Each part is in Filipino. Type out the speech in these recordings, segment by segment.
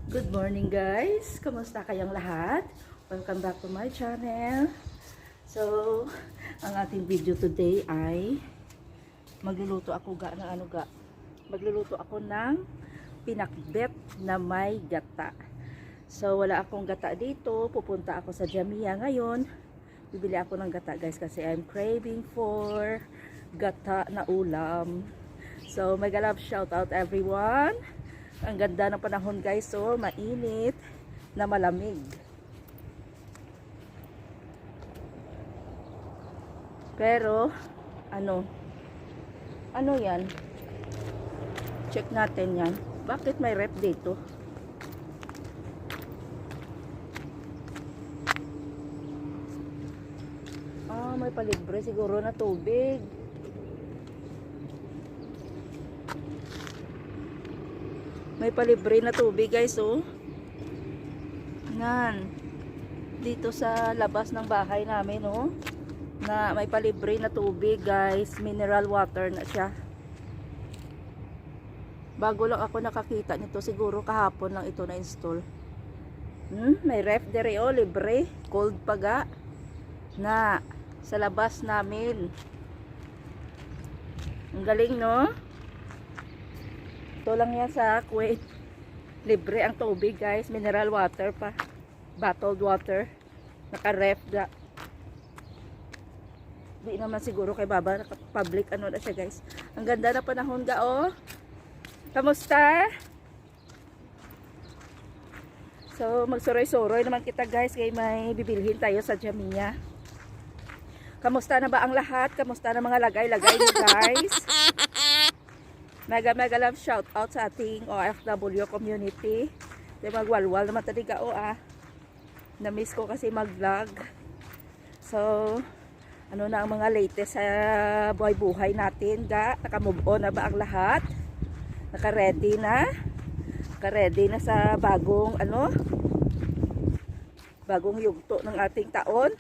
Good morning guys! Kamusta kayong lahat? Welcome back to my channel. So, ang ating video today ay magluluto ako Magluluto ako ng pinakbet na may gata. So, wala akong gata dito. Pupunta ako sa Jamia ngayon. Bibili ako ng gata guys kasi I'm craving for gata na ulam. So, mega love shout out everyone. Ang ganda ng panahon guys, so mainit na malamig. Pero ano yan? Check natin yan. Bakit may rep dito? May palibre siguro na tubig. May palibre na tubig guys, oh. Nan. Dito sa labas ng bahay namin, oh. Na may palibre na tubig guys. Mineral water na siya. Bago lang ako nakakita nito. Siguro kahapon lang ito na-install. May ref dere, oh. Libre. Cold paga. Na. Sa labas namin. Ang galing, no? Ito lang yan sa Kuwait. Libre ang tubig guys. Mineral water pa. Bottled water. Naka-ref ga. Di naman siguro kay Baba. Naka-public ano na siya guys. Ang ganda na panahon ga, oh. Kamusta? So magsuroy-suroy naman kita guys. Kaya may bibilhin tayo sa Jamia. Kamusta na ba ang lahat? Kamusta na mga lagay-lagay niyo guys? Mega love shout out sa ating OFW community. Di magwalwal naman taliga Na-miss ko kasi mag-vlog. So, ano na ang mga latest sa buhay-buhay natin ga? Naka-move on na ba ang lahat? Naka-ready na? Naka-ready na sa bagong bagong yugto ng ating taon?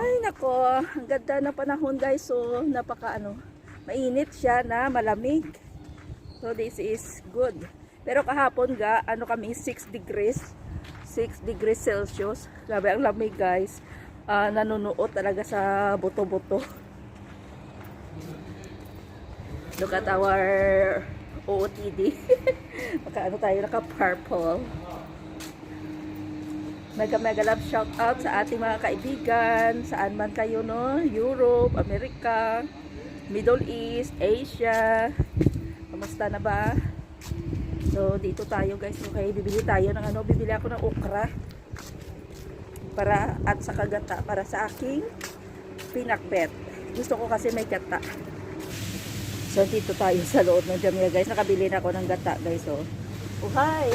Ay nako, ang ganda ng panahon guys. So, mainit siya na malamig. So this is good. Pero kahapon ga, kami 6 degrees Celsius. Grabe ang lamig guys. Nanunuot talaga sa buto-buto. Look at our OOTD. Tayo naka-purple. Mega love shout out sa ating mga kaibigan. Saan man kayo, no? Europe, America, Middle East, Asia. Kamusta na ba? So, dito tayo guys. Okay, bibili tayo ng bibili ako ng okra. At sa kagata. Para sa aking pinakbet. Gusto ko kasi may gata. So, dito tayo sa loob ng Jamia guys. Nakabili na ako ng gata guys. So, hi!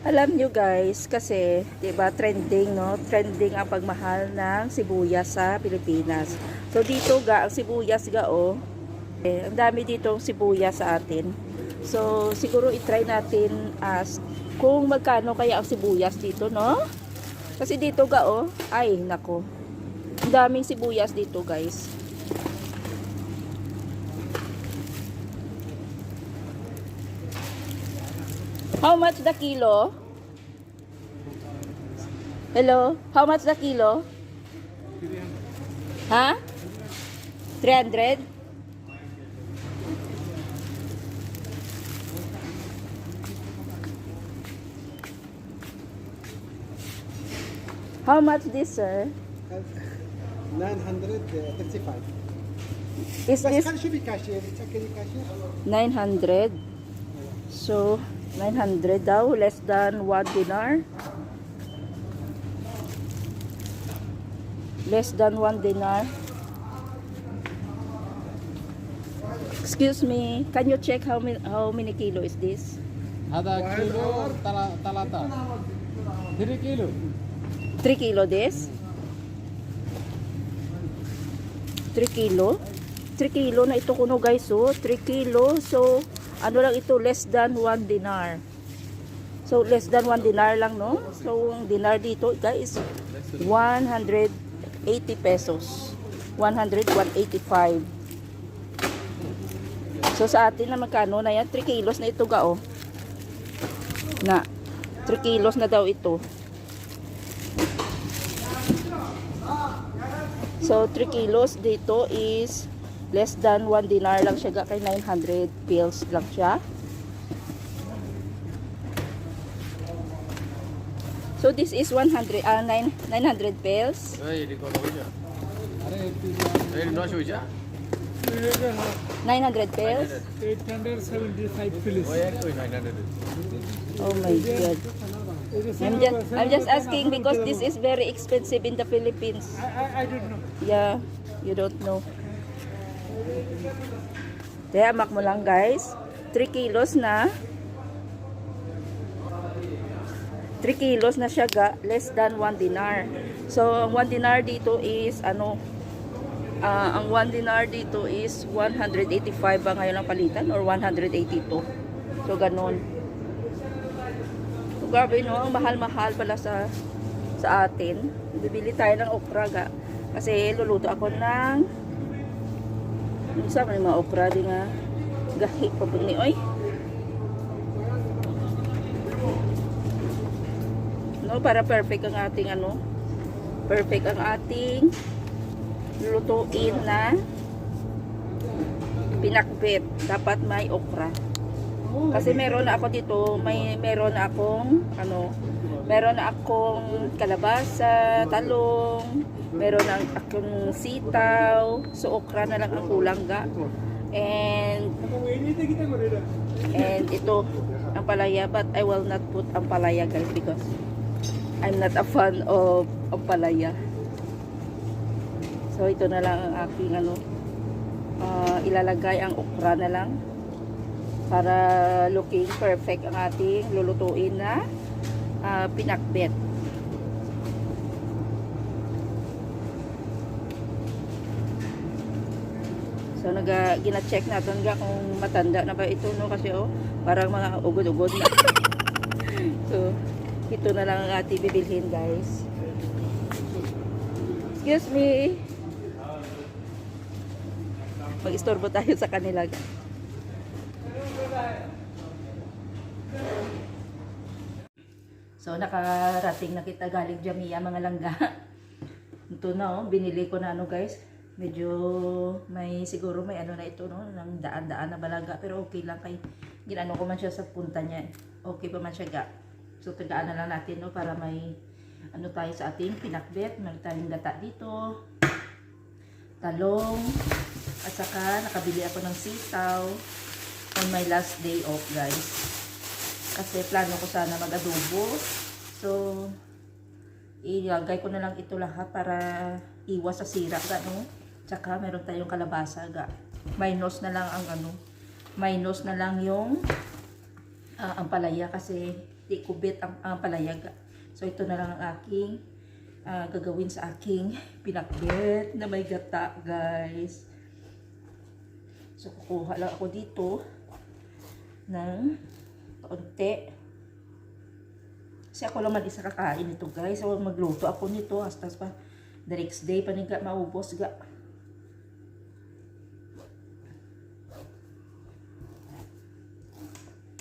Alam nyo guys, kasi, diba, trending, no? Trending ang pagmahal ng sibuyas sa Pilipinas. So, dito ga, ang sibuyas ga, oh. Ang dami dito sibuyas sa atin. So, siguro itry natin kung magkano kaya ang sibuyas dito, no? Kasi dito ga, oh. Ay, nako. Ang daming sibuyas dito, guys. How much the kilo? Hello? How much the kilo? 300. Ha? 300? How much this, sir? 935. Is this Should be cashier. It's actually cashier. 900? So 900 daw, less than 1 dinar. Less than 1 dinar. Excuse me, can you check how many kilo is this? Ada kilo talata. 3 kilo. 3 kilo this? 3 kilo? 3 kilo na ito kuno guys, so 3 kilo, so lang ito, less than 1 dinar. So less than 1 dinar lang, no? So ang dinar dito guys 180 pesos. 185. So sa atin na magkano na yan? 3 kilos na ito ga oh. Na 3 kilos na daw ito. So 3 kilos dito is less than 1 dinar lang siya ga, kay 900 pills lang siya. So this is 900 pills. अरे 900 pills. 875 pills. Oh my god. I'm just asking because this is very expensive in the Philippines. I don't know. Yeah, you don't know. Kaya mak mo lang guys. 3 kilos na. 3 kilos na siya ga, less than 1 dinar. So, ang 1 dinar dito is, ang 1 dinar dito is 185 ba ngayon ang palitan or 182. So, ganun. So, grabe no, ang mahal-mahal pala sa atin. Bibili tayo ng okra ga. Kasi luluto ako ng sa mga okra di nga gahi pa po ni oy. No, para perfect ang ating perfect ang ating lutuin na pinakbet. Dapat may okra. Kasi meron na ako dito, meron na akong kalabasa, talong, meron na akong sitaw, so okra na lang ang kulang ga. And ito ang palaya, but I will not put ang palaya guys because I'm not a fan of palaya. So ito na lang ang aking ilalagay ang okra na lang para looking perfect ang ating lulutuin na pinakbet. So gina-check natin ga kung matanda na ba ito no, kasi parang mga ugod-ugod na. So ito na lang ang ating bibilhin guys. Excuse me. Mag-istorbo tayo sa kanila. So nakarating na kita galing Jamia mga langga. Ito na binili ko na guys. Medyo siguro may na ito ng daan-daan na balaga, pero okay lang kay ginano ko man siya sa punta niya. Okay pa man siya ga. So tagaan na lang natin para may tayo sa ating pinakbet. Meron tayong gata dito, talong, at saka nakabili ako ng sitaw on my last day off guys. Kasi plano ko sana mag-adobo. So ilagay ko na lang ito lahat para iwas sa sira ga no. Tsaka meron tayong kalabasa ga. Minus na lang minus na lang yung ang palaya kasi di kubit ang palaya ga. So ito na lang ang aking gagawin sa aking pinakbet na may gata guys. So kukuha lang ako dito ng kaunti. Kasi ako lang mag-isa kakain nito guys. So magluto ako nito hasta pa the next day paniga maubos ga.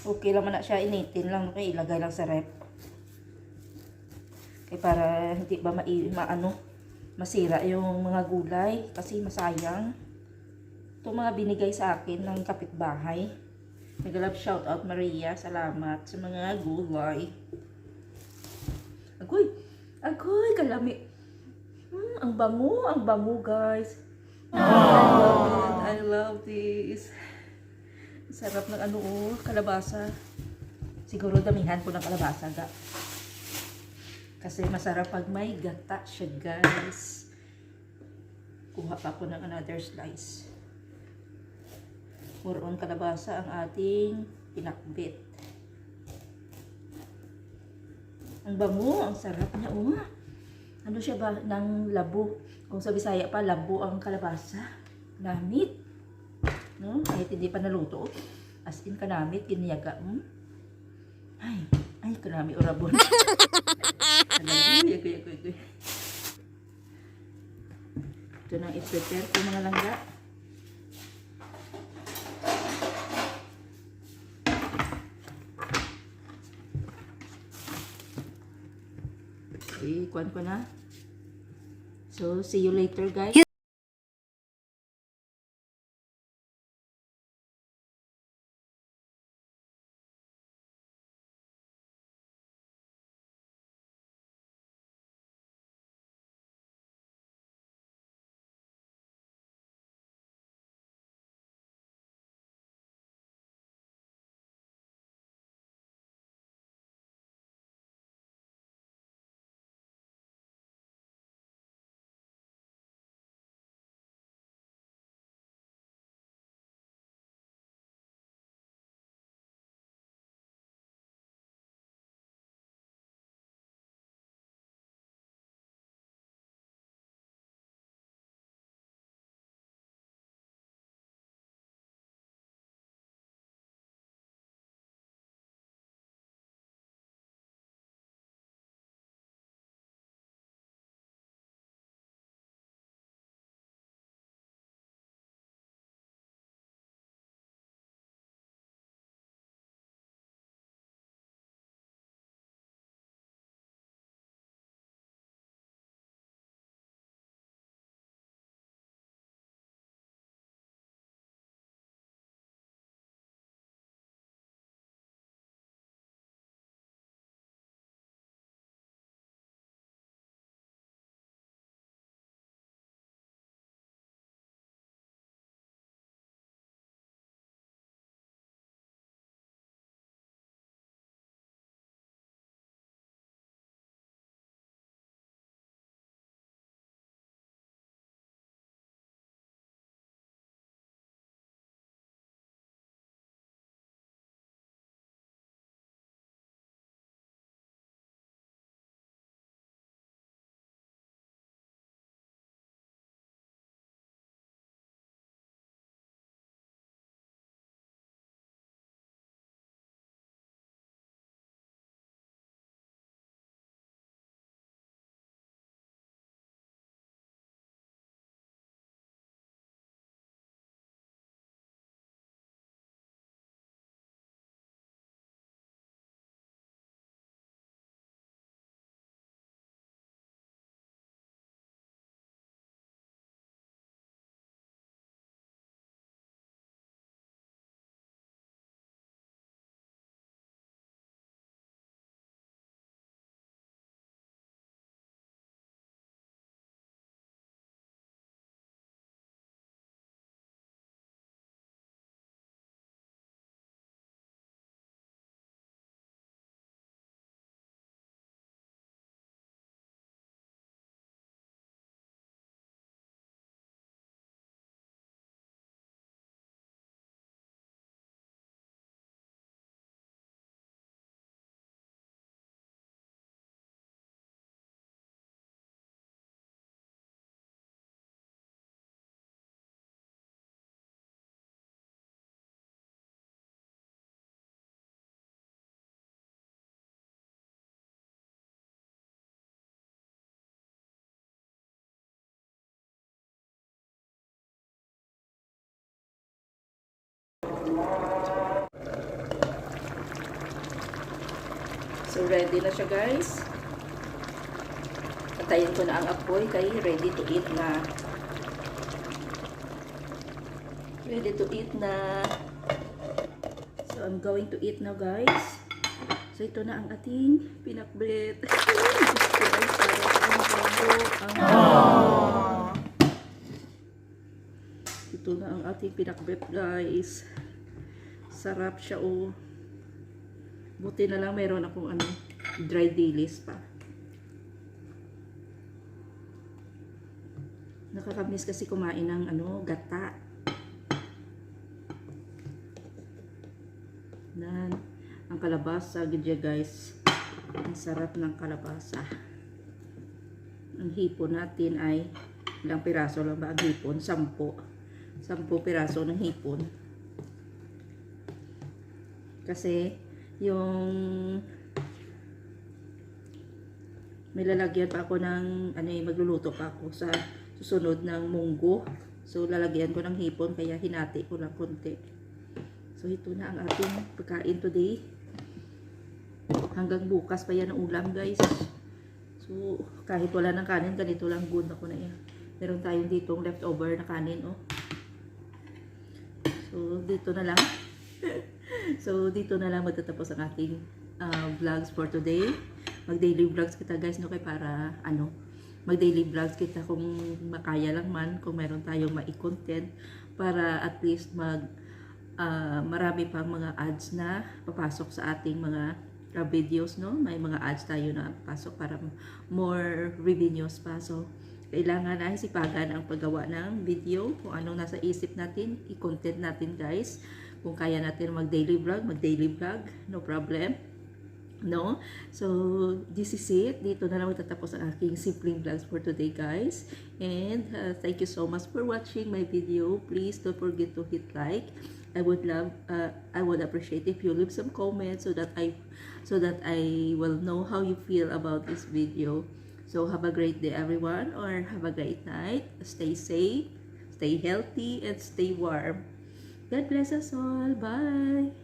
Okay lang man na siya, initin lang, okay, ilagay lang sa rep. Okay, para hindi ba masira yung mga gulay kasi masayang. Ito mga binigay sa akin ng kapitbahay. Nag-love shout out Maria, salamat sa mga gulay. Agoy, kalami. Ang bango guys. I love this. Sarap ng kalabasa. Siguro damihan ko ng kalabasa ga. Kasi masarap pag may gata siya guys. Kuha pa ako ng another slice. More on kalabasa ang ating pinakbet. Ang bango, ang sarap niya. Ano siya ba? Ng labo. Kung sa Bisaya pa, labo ang kalabasa. Namit. No? Kahit hindi pa naluto. As in kanamit, kiniyaga. Ay, kanami orabon. Ito na i-prepare ko mga langga. Ikuan ko na. So, see you later, guys. So, ready na siya, guys. Patayin ko na ang apoy kay ready to eat na. Ready to eat na. So, I'm going to eat now, guys. So, ito na ang ating pinakbet. Ito na ang ating pinakbet, guys. Sarap siya, oh. Buti na lang meron akong dry dilis pa. Nakakamiss kasi kumain ng gata. Nan, ang kalabasa, gidya guys. Ang sarap ng kalabasa. Ang hipon natin ay ilang piraso lang ba ang hipon? 10. 10 piraso ng hipon. Kasi yung may lalagyan pa ako ng magluluto pa ako sa susunod ng munggo. So lalagyan ko ng hipon kaya hinati ko lang konti. So So ito na ang ating pagkain today. Hanggang bukas pa yan ang ulam guys. So kahit wala ng kanin, ganito lang good ako na yan. Meron tayong ditong leftover na kanin, oh. So dito na lang. So dito na lang magtatapos ang ating vlogs for today. Mag daily vlogs kita guys, no, kay para mag daily vlogs kita kung makaya lang man, kung meron tayong mai-content para at least marami pang mga ads na papasok sa ating mga videos, no. May mga ads tayo na pasok para more revenues pa. So kailangan ay sipagan ang paggawa ng video, kung anong nasa isip natin, i-content natin guys. Kung kaya natin mag daily vlog, no problem. No? So, this is it. Dito na lang magtatapos ang aking simpleng vlogs for today, guys. And thank you so much for watching my video. Please don't forget to hit like. I would appreciate if you leave some comments so that I will know how you feel about this video. So, have a great day, everyone, or have a great night. Stay safe, stay healthy, and stay warm. God bless us all. Bye.